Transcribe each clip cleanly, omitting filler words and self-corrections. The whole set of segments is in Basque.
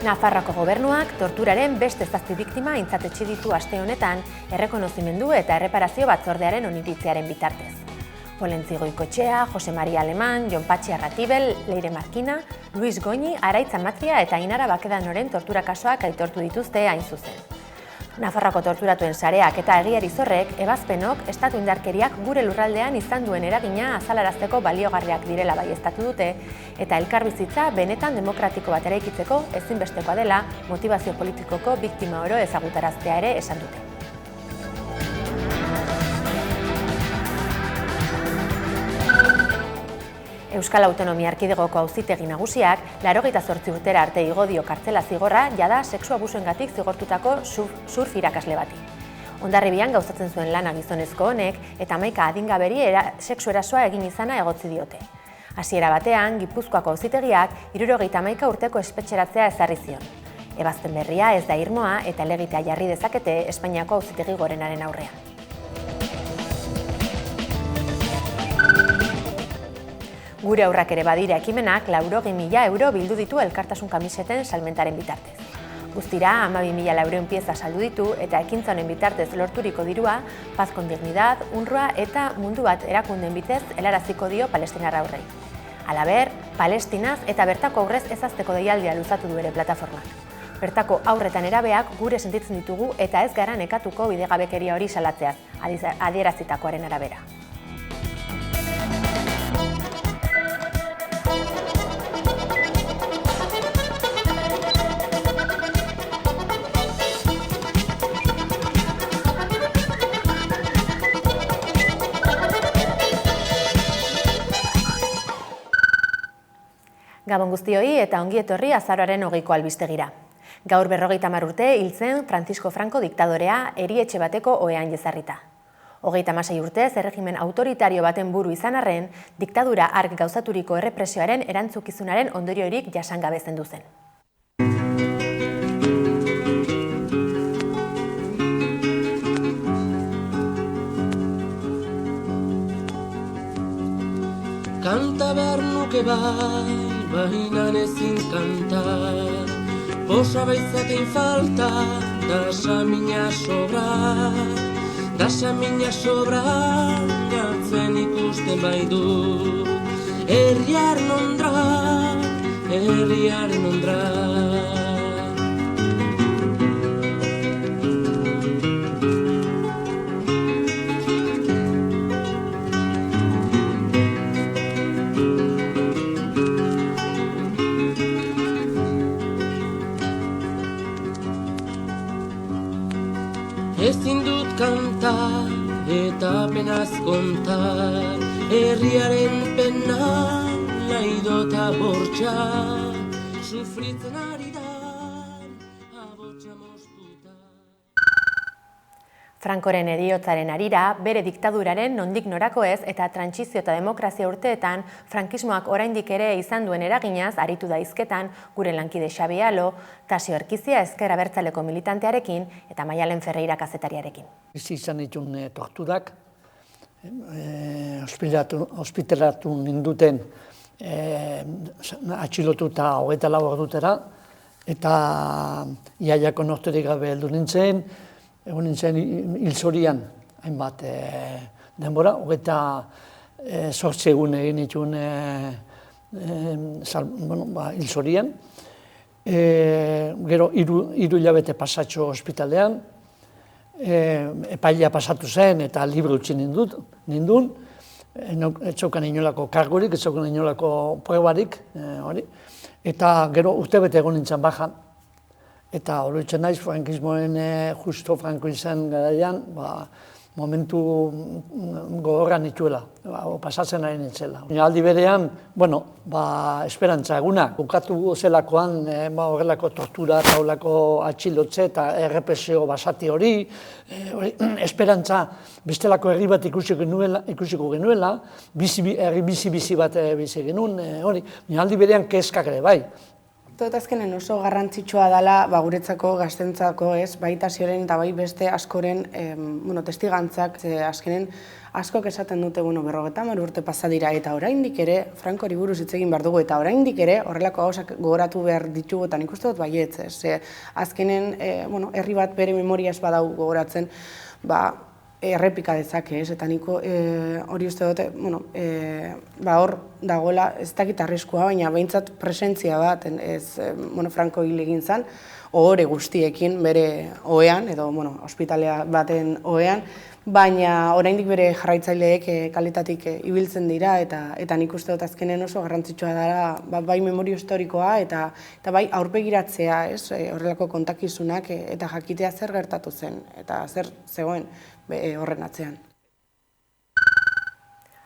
Nafarroako gobernuak torturaren beste 7 biktima aintzatetsi ditu aste honetan errekonozimendu eta erreparazio batzordearen oniritziaren bitartez. Polentzi Goikoetxea, Jose Maria Aleman, Jon Patxi Arratibel, Leire Markina, Luis Goñi, Araitz Amatria eta Ainara Bakedanoren tortura kasuak aitortu dituzte hain zuzen. Nafarroako torturatuen sareak eta egiari zorrek, ebazpenok, estatu indarkeriak gure lurraldean izan duen eragina azalarazteko baliogarriak direla baieztatu dute, eta elkarbizitza benetan demokratiko bat eraikitzeko ezinbestekoa dela motivazio politikoko biktima oro ezagutaraztea ere esan dute. Euskal Autonomia Erkidegoko Auzitegi Nagusiak 88 urtera arte igo dio kartzela zigorra jada sexu abusuengatik zigortutako surf irakasle bati. Hondarribian gauzatzen zuen lana gizonezko honek eta 11 adingaberi sexu erasoa egin izana egotzi diote. Hasiera batean, Gipuzkoako Auzitegiak 71 urteko espetxeratzea ezarri zion. Ebazpen berria ez da irmoa eta helegitea jarri dezakete Espainiako Auzitegi Gorenaren aurrean. Gure aurrak ere badira ekimenak 80.000 euro bildu ditu elkartasun kamiseten salmentaren bitartez. Guztira 12.000 euren pieza saldu ditu eta ekintza honen bitartez lorturiko dirua Paz con Dignidad, UNRWA eta Mundu Bat erakundeen bitez helaraziko dio palestinarra aurrei. Halaber, Palestinaz eta bertako aurrez ezazteko deialdia luzatu du ere plataformak. Bertako aurretan erabeak gure sentitzen ditugu eta ez gara nekatuko bidegabekeria hori salatzeaz, adierazitakoaren arabera. Gabon guztioi eta ongi etorri azaroaren 20ko albistegira. Gaur 50 urte hil zen Francisco Franco diktadorea erietxe bateko ohean jezarrita. 36 urtez erregimen autoritario baten buru izan arren, diktadura hark gauzaturiko errepresioaren erantzukizunaren ondoriorik jasangabe zendu zen. Kanta behar nuke bainan ezin kanta, posa baitzatein falta, dasa mina sobra, galtzen ikusten bai du, herriaren ondra. Ezin dut kanta eta penaz konta, herriaren pena, laido eta bortxa, sufritzen ari da, abotxa moztuta. Francoren heriotzaren harira, bere diktaduraren nondik norako ez eta trantsizio eta demokrazia urteetan frankismoak oraindik ere izan duen eraginaz aritu da hizketan gure lankide Xabi Alo, Tasio Erkizia ezker abertzaleko militantearekin eta Maialen Ferreira kazetariarekin. Izan ditun torturak, ospitalatu ninduten atxilotu eta 24 ordutera, eta iaiako norterik gabe heldu nintzen, egon nintzen hilzorian hainbat denbora, 28 egun egin nituen hilzorian. Gero 3 hilabete pasatxo ospitalean, epailea pasatu zen eta libre utzi nindun, ez zeukan inolako kargurik, ez zeukan inolako probarik, eta gero urtebete egon nintzen bajan. Eta oroitzen naiz, frankismoen justo Franco izan garaian, momentu gogorra nituela, pasatzen ari nintzela. Aldi berean, esperantza eguna. Bukatu zelakoan horrelako tortura eta horrelako atxilotze eta errepresio basati hori, esperantza bestelako herri bat ikusiko genuela, herri bizi bat bizi genuen, aldi berean kezkak ere bai. Tot azkenen oso garrantzitsua dela guretzako gaztentzako, baita zioren eta bai beste askoren testigantzak, azkenen askok esaten dute 50 urte pasa dira eta oraindik ere Frankori buruz hitz egin behar dugu eta oraindik ere horrelako gauzak gogoratu behar ditugu eta nik uste dut baietz, azkenen herri bat bere memoriaz badau gogoratzen, errepika dezake, eta niko hori uste dute, hor dagoela, ez dakit arriskua, baina behintzat presentzia bat, Franko hil egin zen, ohore guztiekin bere ohean, edo ospitalea baten ohean, baina oraindik bere jarraitzaileek kaletatik ibiltzen dira, eta nik uste dut azkenen oso garrantzitsua dela, bai memorio historikoa, eta bai aurpegiratzea, horrelako kontakizunak, eta jakitea zer gertatu zen, eta zer zegoen horren atzean.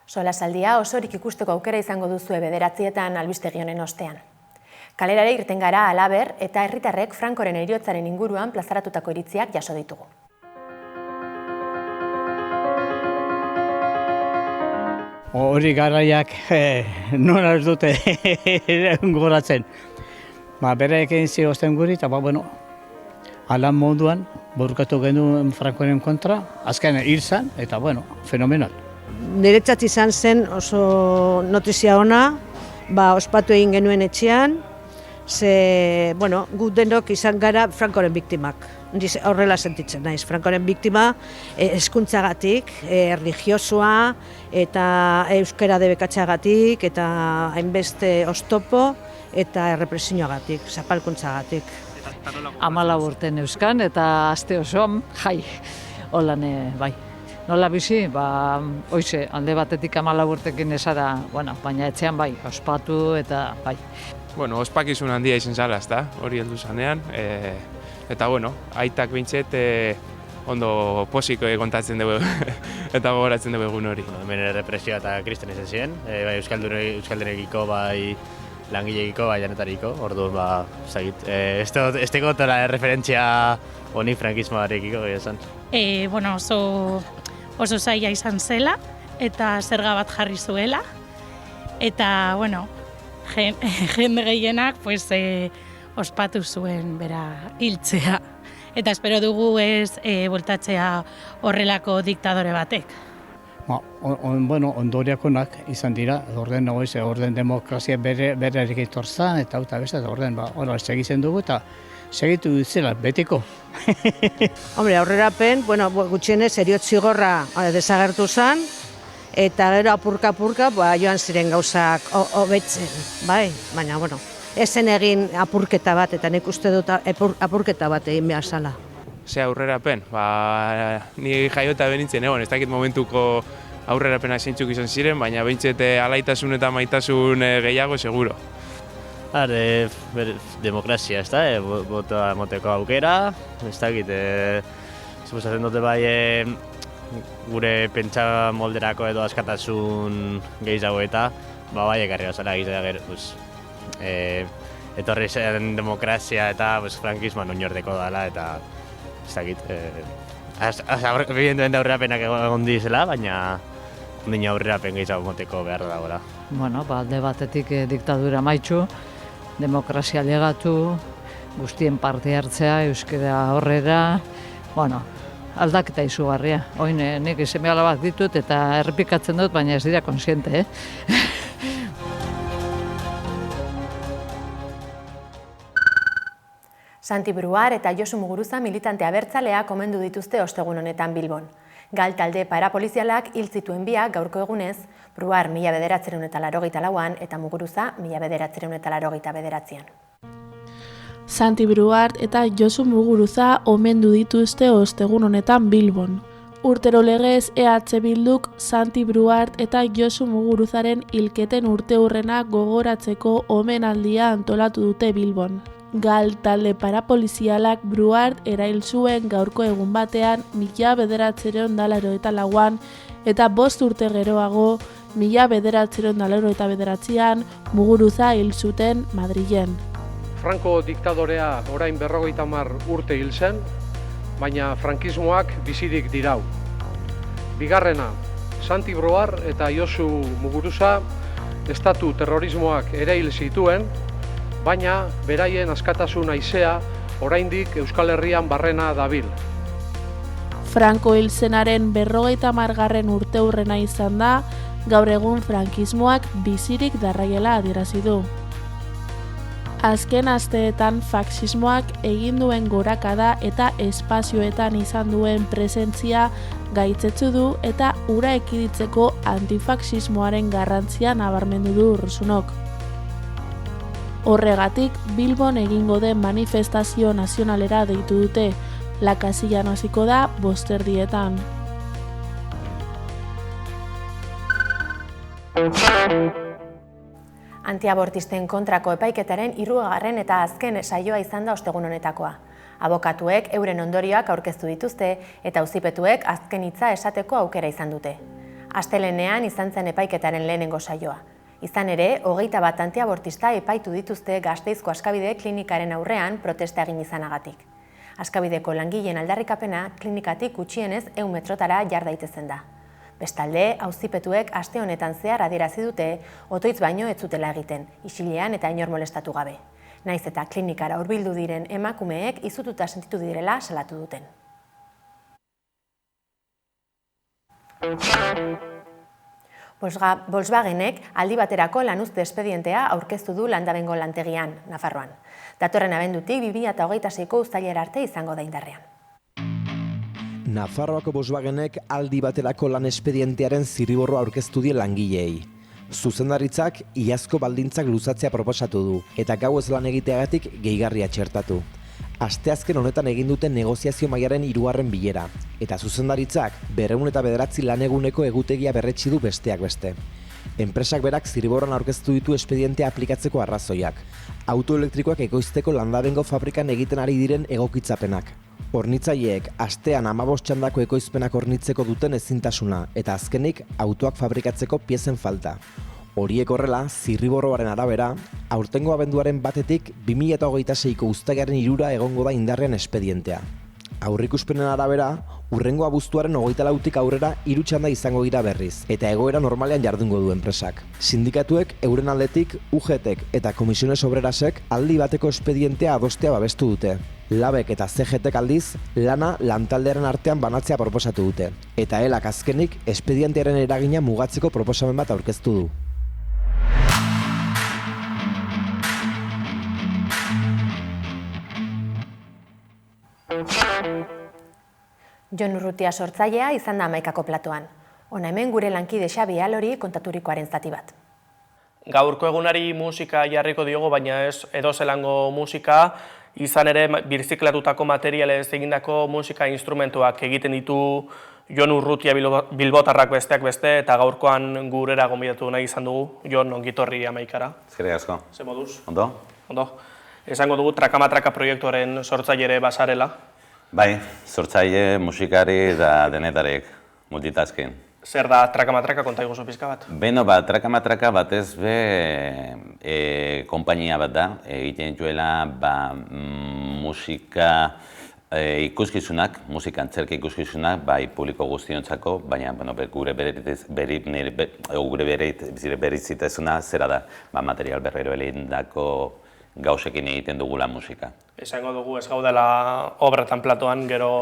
Solasaldia osorik ikusteko aukera izango duzue 9:00 albistegi honen ostean. Kalerare irten gara halaber eta herritarrek Frankoren heriotzaren inguruan plazaratutako iritziak jaso ditugu. Hori garaiak nola ez dute goratzen. Bereek egin zigozten guri eta alan moduan borrokatu genuen Frankoren kontra, azken hil zen eta fenomenal. Niretzat izan zen oso notizia ona, ospatu egin genuen etxean, ze, gu denok izan gara Frankoren biktimak. Horrela sentitzen naiz, Frankoren biktima hezkuntzagatik, erlijiosua eta euskara debekatzeagatik eta hainbeste oztopo eta errepresioagatik, zapalkuntzagatik. 14 urte neuzkan eta aste osoan jai, holan bai. Nola bizi, hoize, alde batetik 14 urtekin ezara, baina etxean bai, ospatu eta bai. Ospakizun handia izan zala, ezta, hori heldu zanean, eta aitak bintzet ondo posiko kontatzen dugu eta gogoratzen dugu egun hori. Hemen errepresioa eta kristen izan ziren, bai euskaldurekiko, bai langileekiko, bai janetariko, orduan ez teko tola referentzia honi frankismoarekiko esan. Oso zaila izan zela eta zerga bat jarri zuela eta jende gehienak ospatu zuen bera hiltzea eta espero dugu ez bueltatzea horrelako diktadore batek. Ondoriakonak izan dira, orden demokrazia bere egitor zen, eta beste, orden segitzen dugu eta segitu dutzela, betiko. Aurrerapen, gutxienez heriotz zigorra desagertu zen, eta gero apurka-apurka joan ziren gauzak hobetzen, bai, baina, ezen egin apurketa bat, eta nik uste dut apurketa bat egin behar zala. Ze aurrerapen, ni jaiota benintzen egon, ez dakit momentuko aurrerapena zeintzuk izan ziren, baina behintzete alaitasun eta maitasun gehiago seguro. Demokrazia, ez da, botoa emoteko aukera, ez dakit, suposatzen dute bai gure pentsa molderako edo askatasun gehiago eta bai ekarri gazala gero, etorri zen demokrazia eta frankismoan oinordeko dela eta ez dakit, evidentemente aurrerapenak egon dizela, baina ondina aurrerapen gehiago moteko behar dagoela. Alde batetik diktadura maitxu, demokrazia legatu, guztien parte hartzea, euskara horrera, aldaketa izugarria. Oin, nik seme alabak ditut eta errepikatzen dut, baina ez dira konsiente, Santi Bruar eta Josu Muguruza militante abertzalea komendu dituzte ostegun honetan Bilbon. Gal talde parapolizialak hil zituen biak gaurko egunez, Bruar 1984an eta Muguruza 1989an. Santi Bruar eta Josu Muguruza omendu dituzte ostegun honetan Bilbon. Urtero legez EH Bilduk Santi Bruar eta Josu Muguruzaren hilketen urteurrena gogoratzeko omenaldia antolatu dute Bilbon. Gal talde parapolizialak Bruar erail zuen gaurko egun batean 1984an eta 5 urte geroago 1989an Muguruza hil zuten Madrilen. Franko diktadorea orain 50 urte hil zen, baina frankismoak bizirik dirau. Bigarrena, Santi Bruar eta Josu Muguruza estatu terrorismoak ere hil zituen, baina beraien askatasun haizea oraindik Euskal Herrian barrena dabil. Franco hil zenaren 50. urteurrena izan da, gaur egun frankismoak bizirik darraiela adierazi du. Azken asteetan faxismoak egin duen gorakada eta espazioetan izan duen presentzia gaitzetsu du eta hura ekiditeko antifaxismoaren garrantzia nabarmendu du Urrusunok. Horregatik, Bilbon egingo den manifestazio nazionalera deitu dute, Lakasillan hasiko da 5:30. Antiabortisten kontrako epaiketaren 3. eta azken saioa izan da ostegun honetakoa. Abokatuek euren ondorioak aurkeztu dituzte eta auzipetuek azken hitza esateko aukera izan dute. Astelehenean izan zen epaiketaren lehenengo saioa. Izan ere, 21 antiabortista epaitu dituzte Gasteizko Askabide klinikaren aurrean protesta egin izanagatik. Askabideko langileen aldarrikapena klinikatik gutxienez 100 metrotara jar daitezen da. Bestalde, auzipetuek aste honetan zehar adierazi dute otoitz baino ez zutela egiten, isilean eta inor molestatu gabe. Naiz eta klinikara hurbildu diren emakumeek izututa sentitu direla salatu duten. Volkswagenek aldi baterako lanuzte espedientea aurkeztu du Landabengo lantegian, Nafarroan. Datorren abendutik 2026ko uztailera arte izango da indarrean. Nafarroako Volkswagenek aldi baterako lan espedientearen zirriborroa aurkeztu die langileei. Zuzendaritzak iazko baldintzak luzatzea proposatu du eta gauez lan egiteagatik gehigarria txertatu. Asteazken honetan egin duten negoziazio mailaren 3. bilera eta zuzendaritzak 209 laneguneko egutegia berretsi du besteak beste. Enpresak berak zirriborroan aurkeztu ditu espedientea aplikatzeko arrazoiak. Autoelektrikoak ekoizteko Landabengo fabrikan egiten ari diren egokitzapenak. Hornitzaileek astean 15 txandako ekoizpenak hornitzeko duten ezintasuna eta azkenik autoak fabrikatzeko piezen falta. Horiek horrela, zirriborroaren arabera, aurtengo abenduaren 1-tik 2026ko uztailaren 3 egongo da indarrean espedientea. Aurrikuspenen arabera, hurrengo abuztuaren 24tik aurrera 3 txanda izango dira berriz, eta egoera normalean jardungo du enpresak. Sindikatuek euren aldetik, UGTek eta Komisiones Obrerasek aldi bateko espedientea adostea babestu dute. Labek eta CGTek aldiz, lana lantaldearen artean banatzea proposatu dute. Eta elak azkenik, espedientearen eragina mugatzeko proposamen bat aurkeztu du. Jon Urrutia sortzailea izan da Hamaikako platoan. Hona hemen gure lankide Xabi Alori kontaturikoaren zati bat. Gaurko egunari musika jarriko diogo, baina ez edozelango musika, izan ere birziklatutako materialez egindako musika instrumentuak egiten ditu Jon Urrutia bilbotarrak besteak beste, eta gaurkoan gurera gonbidatu nahi izan dugu, Jon, ongitorri Hamaikara. Eskerrik asko. Ze moduz? Ondo? Ondo. Esango dugu Trakamatraka proiektuaren sortzailere bazarela. Bai, sortzaile, musikari eta denetarek, multitasking. Zer da Trakamatraka, konta iguzu pizka bat? Beno, Trakamatraka batez be konpainia bat da, egiten duela musika ikuskizunak, musika antzerki ikuskizunak, bai publiko guztiontzako, baina gure berezitasuna zera da, material berrero egindako gauzekin egiten dugula musika. Esango dugu ez gaudela obratan platoan, gero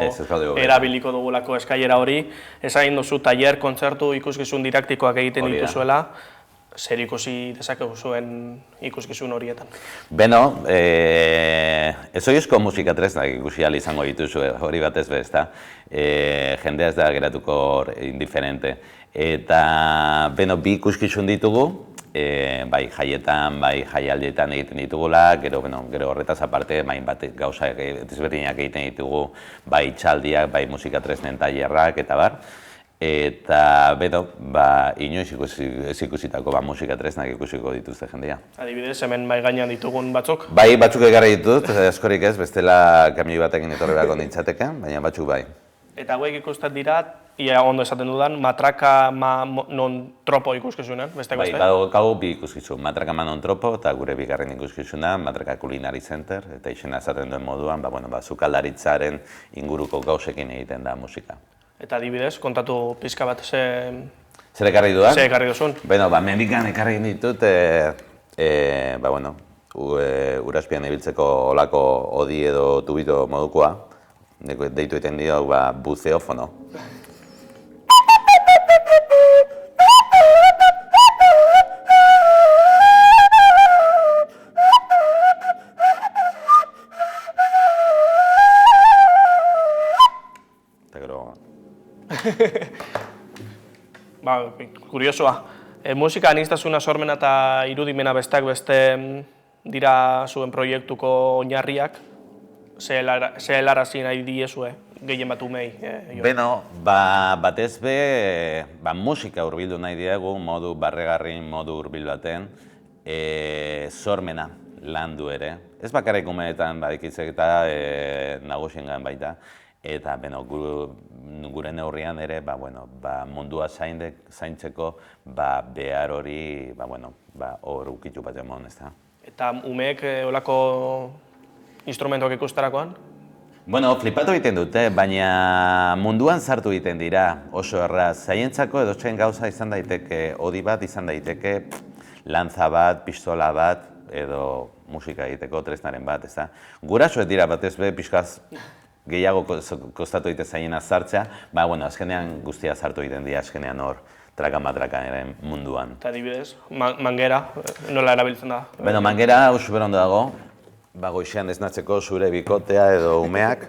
erabiliko dugulako eskailera hori. Esan duzu tailer, kontzertu, ikuskizun didaktikoak egiten dituzuela, zer ikusi dezakegu zuen ikuskizun horietan? Beno, ez oizko musika tresnak ikusi ahal izango dituzu, hori batez be, ezta? Jendea ez da geratuko indiferente. Eta, beno, bi ikuskizun ditugu, bai jaietan, bai jaialdietan egiten ditugula, gero horretaz aparte, gauza ezberdinak egiten ditugu, bai txaldiak, bai musika tresnen tailerrak eta bar. Eta, inoiz ez ikusitako musika tresnak ikusiko dituzte jendea. Adibidez, hemen mai gainean ditugun batzuk? Bai, batzuk egarri ditut, askorik ez, bestela kamioi batekin etorri beharko nintzateke, baina batzuk bai. Eta hauek ikusten dira, ia ondo esaten dudan, matraka non tropo ikuskizunen, besteak beste? Bai, gau bi ikuskizun, matraka non tropo eta gure bigarren ikuskizuna, matraka Culinary Center, eta izena esaten duen moduan, sukaldaritzaren inguruko gauzekin egiten da musika. Eta adibidez, kontatu pizka bat zer ekarri duan? Zer ekarri duzun? Beno, mendikan ekarri ditut, uraspian ibiltzeko olako odi edo tubito modukoa, deitu egiten dio buceofono. Kuriosoa. Musika aniztasuna, sormena eta irudimena besteak beste dira zuen proiektuko oinarriak, ze helarazi nahi diezue, gehien bat umei. Beno, batez be, musika hurbildu nahi diegu, modu barregarri, modu hurbil baten, sormena landu ere. Ez bakarrik umeetan badikitzek eta nagusiengan baita. Eta gure neurrian ere mundua zaintzeko behar hori hor ukitu bat emon, ez da. Eta umeek olako instrumentoak ikustarakoan? Flipatu egiten dute, baina munduan sartu egiten dira oso erraz. Zaientzako edozein gauza izan daiteke, odi bat izan daiteke, lantza bat, pistola bat, edo musika egiteko tresnaren bat, ez da. Gurasoek dira batez be, pixkaz gehiago kostatu egiten zaiena sartzea, azkenean guztia sartu egiten dira, azkenean hor traka-matrakaren munduan. Eta adibidez, mangera, nola erabiltzen da? Mangera hau super ondo dago, goizean esnatzeko zure bikotea edo umeak.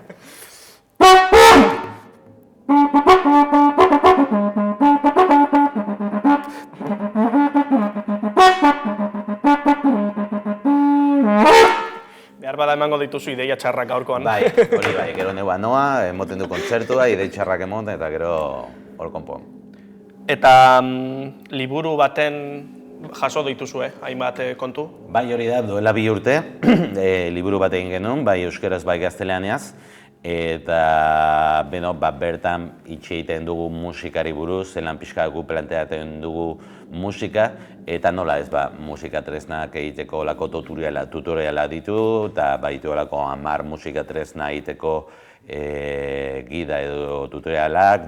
Behar bada emango dituzu ideia txarrak gaurkoan. Hori bai, gero neua noa, emoten du kontzertua, idei txarrak emoten eta gero hor konpon. Eta liburu baten jaso dituzue, hainbat kontu? Bai, hori da, duela 2 urte, liburu bat egin genuen, bai euskeraz, bai gazteleaneaz, eta bertan itxe egiten dugu musikari buruz, zelan pixka gu planteatzen dugu musika, eta nola ez musika tresnak egiteko olako tutoriala ditu, eta baitu olako 10 musika tresna egiteko gida edo tutorialak,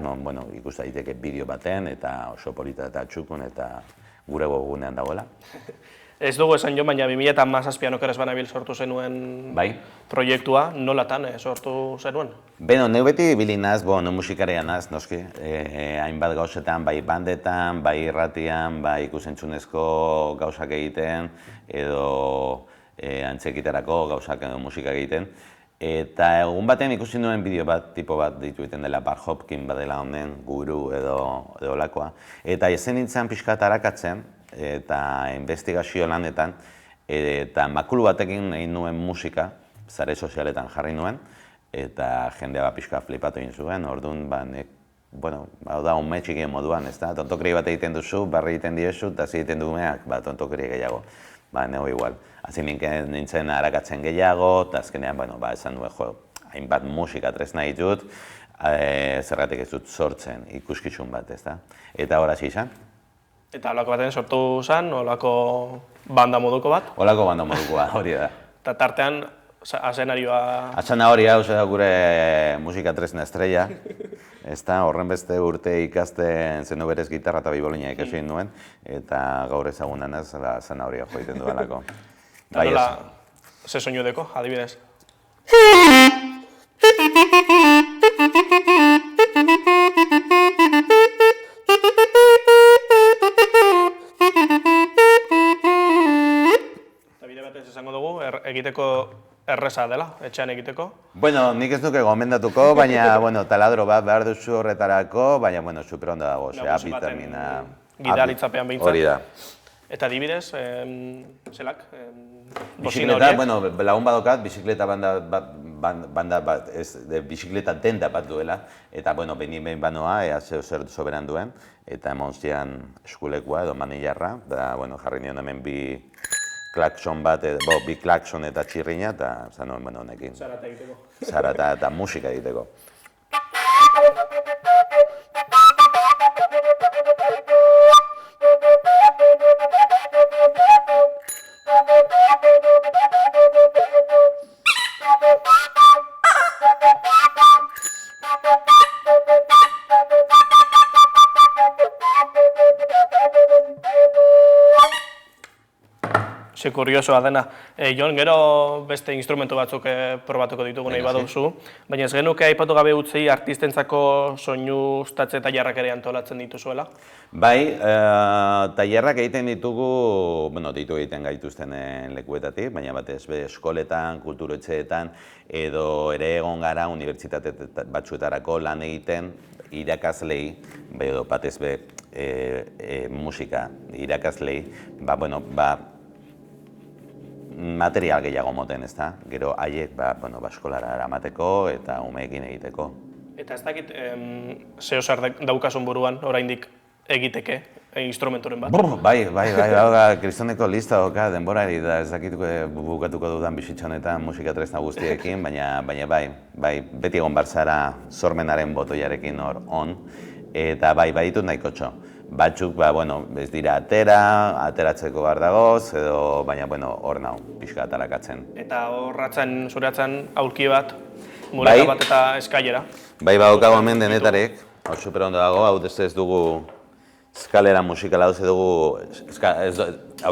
ikusta daiteke bideo baten, eta oso polita eta txukun, eta gure webgunean dagoela. Ez dugu esan jo, baina 2017an okeres banabil sortu zenuen proiektua, nolatan sortu zenuen? Neu beti ibili naz, musikarea naz, noski, hainbat gauzetan, bai bandetan, bai irratian, bai ikusentzunezko gauzak egiten, edo antzekitarako gauzak edo musika egiten. Eta egun batean ikusi nuen bideo bat, tipo bat ditu egiten dela Bar Hopkin badela honen, guru edo olakoa. Eta ezen nintzen pixka arakatzen, eta investigazio lanetan, eta makulu batekin egin nuen musika, zare sozialetan jarri nuen, eta jendea pixka flipatu egin zuen, orduan, hau da, ume txikien moduan, ez da, tontokri bat egiten duzu, barri egiten diezu, eta zi egiten dumeak, tontokri gehiago. Neu igual. Hasi nintzen arakatzen gehiago, eta azkenean, esan nuen, hainbat musika tresna ditut, zergatik ez dut sortzen ikuskizun bat, ez da. Eta hor hasi izan. Eta holako baten sortu zen, holako banda moduko bat? Holako banda modukoa, hori da. Eta tartean, azenarioa... Azenaria hau da gure musika tresna estrella. Horren beste urte ikasten zenu berez gitarra eta bibolina ikasi nuen, eta gaur ezagunan ez, azenaria joiten duelako. Eta nola, ze soinu deko, adibidez? Eta bide batez esango dugu, egiteko erreza dela, etxean egiteko? Nik ez duke gomendatuko, baina taladro bat behar duzu horretarako, baina super ondo dago, vitamina... Gidaritzapean behintzat. Hori da. Eta adibidez, zelak? Bizikleta, lagun badokat, bizikleta bizikleta denda bat duela, eta behin banoa, ea zer soberan duen, eta emon zian eskulekoa edo manilarra, jarri nion hemen bi klakson bat, bi klakson eta txirrina, eta zan nuen honekin. Zarata egiteko. Zarata eta musika egiteko. ze kuriosoa dena. Jon, gero beste instrumentu batzuk probatuko ditugu nahi baduzu, baina ez genuke aipatu gabe utzi artistentzako soinu ustatze eta jarrak ere antolatzen dituzuela? Bai, tailerrak egiten ditugu, ditu egiten gaituzten lekuetatik, baina batez be eskoletan, kulturetxeetan, edo ere egon gara unibertsitate batzuetarako lan egiten irakaslei, edo batez be musika irakaslei, material gehiago moten, ezta? Gero haiek eskolara eramateko eta umeekin egiteko. Eta ez dakit zeo zer daukasun buruan, oraindik egiteke, instrumenturen bat? Bai, kristoneko lista doka denborari da ez dakit bukatuko dudan bizitza honetan musika tresna guztiekin, baina bai, beti egon barzara sormenaren botoiarekin hor on, eta bai ditut nahiko txo. Batzuk, ez dira ateratzeko behar dagoz, baina hor nau, pixka atalakatzen. Eta horratzen, zureatzen aurki bat, muleta bat eta eskailera? Bai, badokago hemen denetarek, hau super ondo dago, hau ez dugu eskalera musikala, hau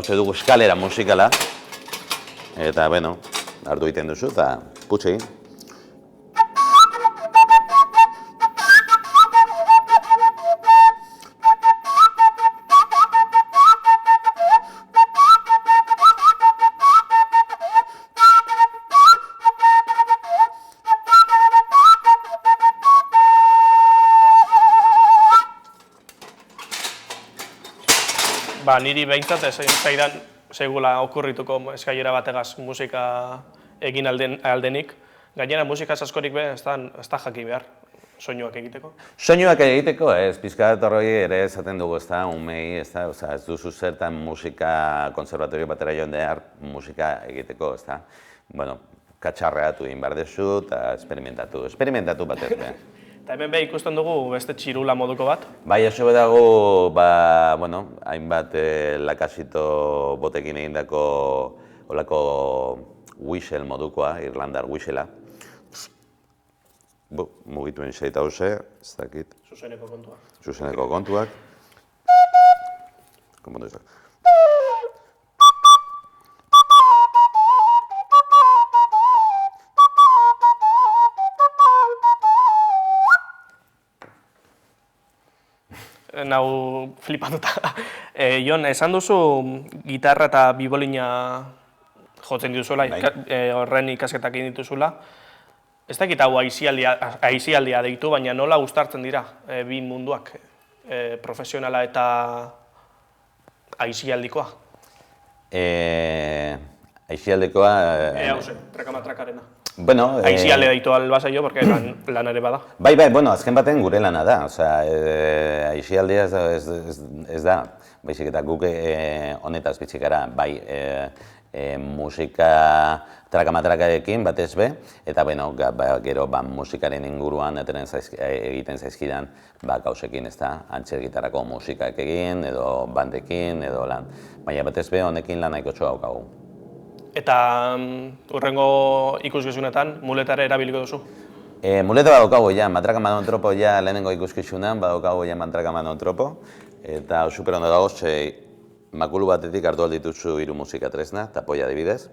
dugu eskalera musikala, eta, hartu egiten duzu, eta putxe egin. Niri behintzat zaidan segula okurrituko eskailera bategaz musika egin aldenik. Gainera musikaz askorik be, ez da jaki behar soinuak egiteko? Soinuak egiteko ez, pizkat horroi ere esaten dugu, umei, ez duzu zertan musika konservatorio batera joan behar musika egiteko, ez da. Katxarreatu egin behar dezu eta esperimentatu batez behar. Eta hemen ikusten dugu beste txirula moduko bat? Bai, oso dago, hainbat lakasito botekin egindako olako whistle modukoa, irlandar whistlela. Mugituen xeita hauze, ez dakit. Zuzeneko kontuak. Zuzeneko kontuak. Konpontu izak. Nau flipatuta. Jon, esan duzu gitarra eta bibolina jotzen dituzuela, horren ikasketak egin dituzula. Ez dakit hau aizialdia deitu, baina nola uztartzen dira bi munduak, profesionala eta aizialdikoa? Aizialdikoa... Hauze, trakamatrakarena. Aizialde deitu albasa jo, porque lan ere bada. Bai, azken baten gure lana da. Aizialdea ez da, baizik eta guk honetaz bitzikara, bai musika trakamatrakarekin batez be, eta gero musikaren inguruan egiten zaizkidan gauzekin, ez da, antxer gitarrako musikak egin, edo bandekin, edo lan. Baina batez be honekin lan nahiko txoa daukagu. Eta hurrengo ikuskizunetan muletara erabiliko duzu? Muleta badaukago ja, matraka manontropo ja lehenengo ikuskizunan, badaukago ja matraka manontropo. Eta super ondo dago, makulu batetik hartu aldituzu 3 musika tresna, tapoia adibidez.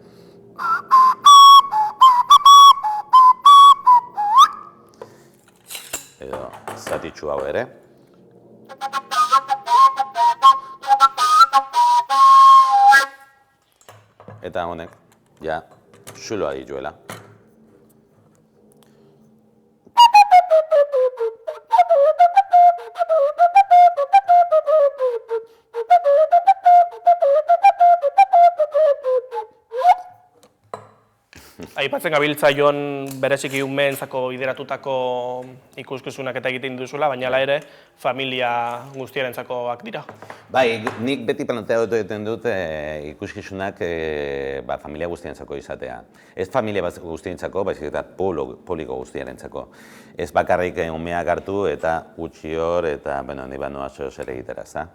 Edo zatitxu hau ere. Eta honek, ja, zuloa dituela. Aipatzen gabiltza Jon bereziki umeentzako bideratutako ikuskizunak eta egiten duzula, baina hala ere familia guztiarenetzakoak dira. Bai, nik beti planteatu egiten dut ikuskizunak familia guztiarentzako izatea. Ez familia guztiarentzako, baizik eta publiko guztiarentzako. Ez bakarrik umeak hartu eta utzi hor eta ni banoa zer egitera, ezta.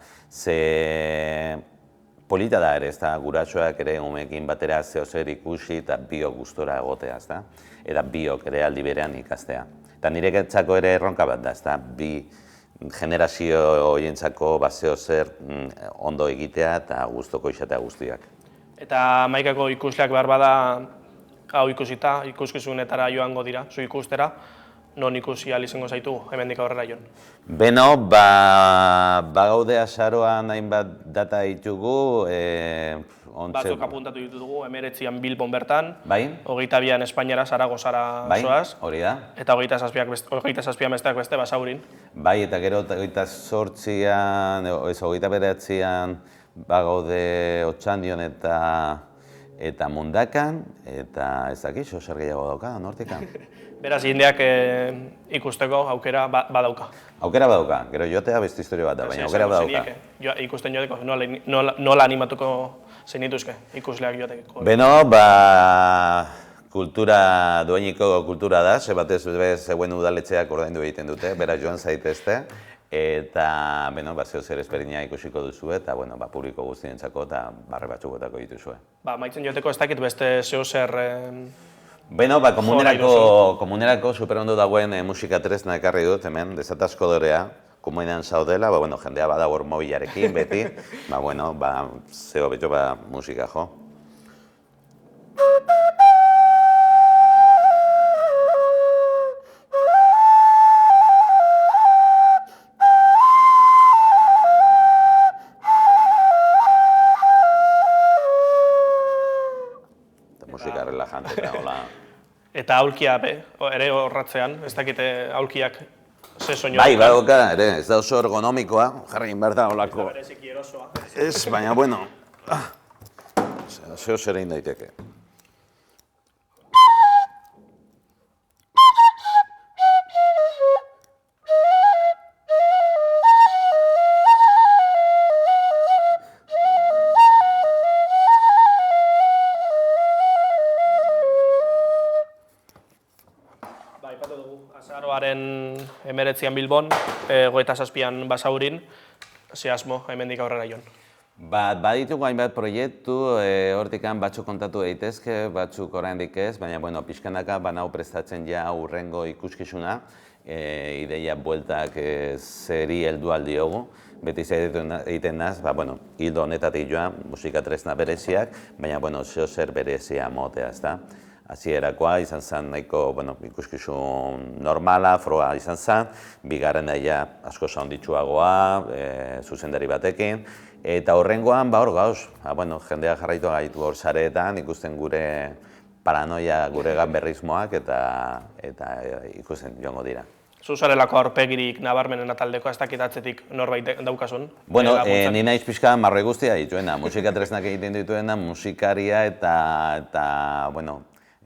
Polita da ere, ezta, gurasoak ere umeekin batera zeozer ikusi eta biok gustora egotea, ezta, eta biok ere aldi berean ikastea. Eta niretzako ere erronka bat da, ezta, bi generazio horientzako zeozer ondo egitea eta gustoko izatea guztiak. Eta Hamaikako ikusleak behar bada hau ikusita, ikuskizunetara joango dira, zu ikustera, non ikusi ahal izango zaitu hemendik aurrera Jon? Beno, bagaude azaroan hainbat data ditugu. Batzuk apuntatu ditugu, 19an Bilbon bertan, Bai. 22an Espainiara, Zaragozara zoaz. Hori da. Eta 27an besteak beste, Basaurin. Bai, eta gero 28an, 29an bagaude Otxandion eta Mundakan, eta ez dakit, zer gehiago dauka, nortikan. Beraz, jendeak ikusteko aukera badauka. Aukera badauka, gero jotea beste historio bat da, baina aukera badauka. Ikusten joateko, nola animatuko zenituzke ikusleak joateko? Beno, kultura, doainiko kultura da, ze batez zeuen udaletxeak ordaindu egiten dute, beraz joan zaitezte, eta, beno, zeo zer ezberdina ikusiko duzu, eta, publiko guztientzako eta barre batzukotako dituzue. Maitzen joateko ez dakit beste zeo zer... Beno, komunerako superondo dagoen musika tresna ekarri dut, hemen, desatazko dorea, komunean zaudela, jendea badago hor mobilarekin, beti, zeo betxo musika jo. Musika relajante eta hola. Eta aulkia ere horratzean, ez dakite aulkiak ze soinu. Bai, badauka, ere, ez da oso ergonomikoa, jarri behar da holako. Bereziki erosoa. Ez, baina, bueno, zeo zer egin daiteke. Azaroaren 19an Bilbon, 27an Basaurin, ze asmo hemendik aurrera Jon? Baditugu hainbat proiektu, hortikan batzuk kontatu daitezke, batzuk oraindik ez, baina pixkanaka banau prestatzen ja hurrengo ikuskizuna, ideia bueltak zeri heldu aldiogu, beti egiten naz, hildo honetatik joan, musika tresna bereziak, baina zeo zer berezia motea, ezta? Hasierakoa izan zen nahiko ikuskizun normala, froa izan zen, bigarren daia asko saunditsuagoa, zuzendari batekin, eta horrengoan, hor gauz, jendea jarraitu gaitu hor sareetan, ikusten gure paranoia, gure ganberrismoak, eta ikusten joango dira. Zuzarelako aurpegirik nabarmenena taldeko ez dakit atzetik norbait daukasun? Ni naiz pixka marroi guztia dituena, musika tresnak egiten dituena, musikaria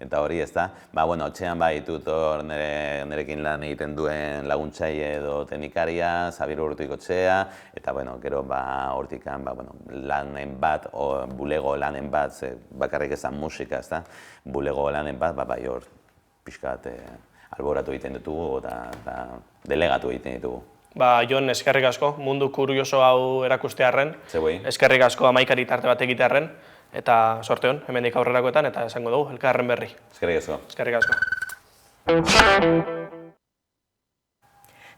eta hori ez da. Otxean ditut nerekin lan egiten duen laguntzaile edo teknikaria, Zabir Urrutikotxea, eta gero hortikan lanen bat, bulego lanen bat, bakarrik ezan musika, ez da, bulego lanen bat, hor pixka alboratu egiten ditugu eta delegatu egiten ditugu. Jon, eskerrik asko, mundu kurioso hau erakustearren, eskerrik asko Hamaikari tarte bat egitearren, eta sorte hon, hemendik aurrerakoetan, eta esango dugu, elkarren berri. Eskerrik asko. Eskerrik asko.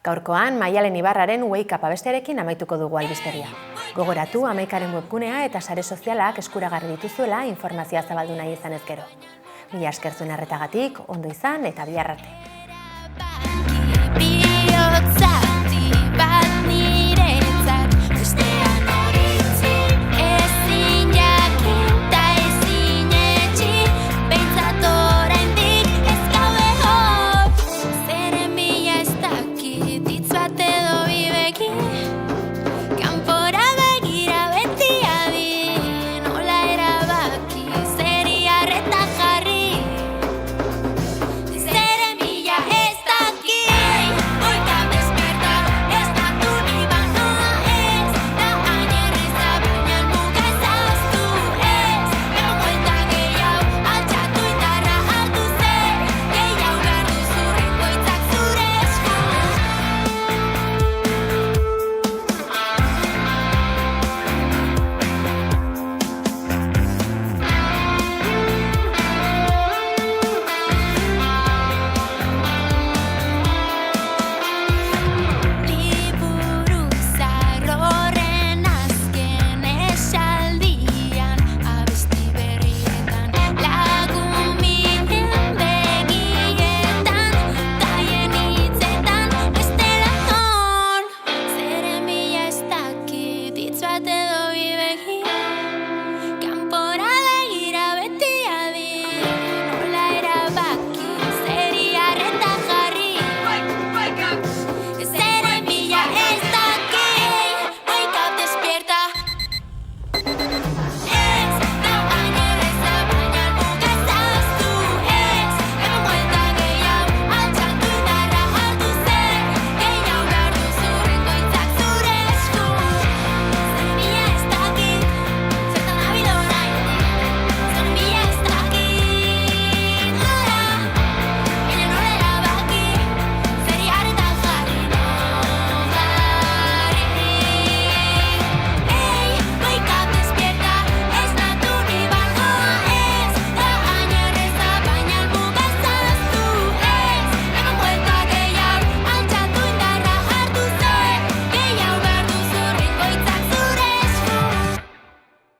Gaurkoan, Maialen Ibarraren Wake Up abestearekin amaituko dugu albistegia. Gogoratu, Hamaikaren webgunea eta sare sozialak eskuragarri dituzuela informazioa zabaldu nahi izanez gero. Mila esker zuen arretagatik, ondo izan eta bihar arte.